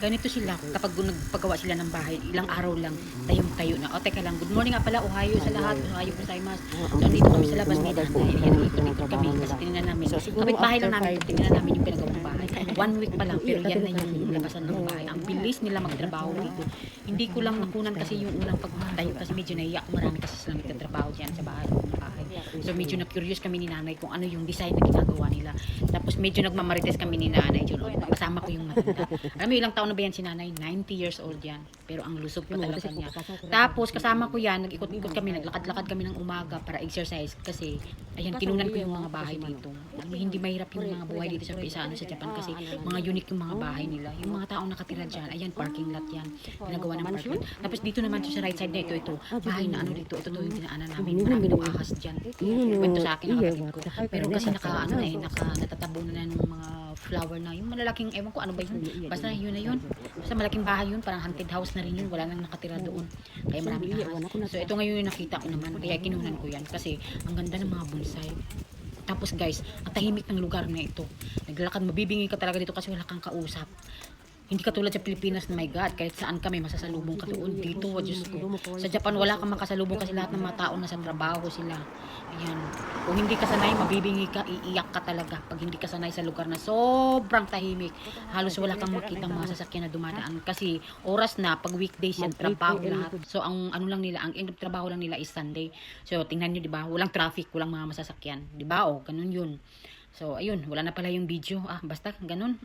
Ganito sila, kapag nagpagawa sila ng bahay, ilang araw lang, tayo na. O, teka lang, good morning nga pala, Ohayo sa lahat, Ohayo gozaimasu. So, andito kami sa labas ni nanay. Ayan, ikot-ikot kami kasi tinignan namin. Kapit bahay lang namin, tinignan namin yung pinagawang bahay. 1 week pa lang, pero yan na yung labasan ng bahay. Ang bilis nila magtrabaho dito. Hindi ko lang nakunan kasi yung unang pagtayo kasi medyo naiyak. Marami kasi silang nagtatrabaho dyan sa bahay. So, medyo na-curious kami ni nanay kung ano yung design na ginagawa nila. Tapos, medyo nagmamarites kami ni nanay. Kasama ko yung matanda. Alam mo, ilang taon na ba yan si nanay? 90 years old yan. Pero ang lusog pa talaga niya. Tapos, kasama ko yan, nag-ikot-ikot kami, naglakad-lakad kami ng umaga para exercise. Kasi, ayan, kinunan ko yung mga bahay dito. Hindi mahirap yung mga buhay dito sa Japan kasi mga unique yung mga bahay nila. Yung mga taong nakatira dyan, ayan, parking lot yan. Pinagawa ng parking lot. Tapos, dito naman sa right side na ito, bahay na ano dito, ito yung dinaanan namin. Marami ng ahas dyan. Kwento sa akin ng kapatid ko. Pero kasi natatabunan na ng mga flower na yung malalaking, ewan ko ano ba yun, basta yun na yun, basta malaking bahay yun, parang haunted house na rin yun, wala nang nakatira doon, kaya maraming ahas. So ito ngayon yung nakita ko naman, kaya kinunan ko yan kasi ang ganda ng mga bonsai. Tapos guys, ang tahimik ng lugar na ito, naglalakad, mabibingin ka talaga dito kasi wala kang kausap. Hindi katulad sa Pilipinas na my God, kahit saan kami masasalubong ka doon. Dito, Diyos ko. Sa Japan, wala kang makasalubong kasi lahat ng mga tao nasa trabaho sila. Ayan. Kung hindi ka sanay, mabibingi ka, iiyak ka talaga. Pag hindi ka sanay sa lugar na sobrang tahimik, halos wala kang makitang mga sasakyan na dumadaan. Kasi oras na, pag weekdays yan, trabaho lahat. So, ang ano lang nila, ang trabaho lang nila is Sunday. So, tingnan nyo, di ba? Walang traffic, walang mga masasakyan. Di ba? O, ganun yun. So, ayun, wala na pala yung video. Basta, ganun.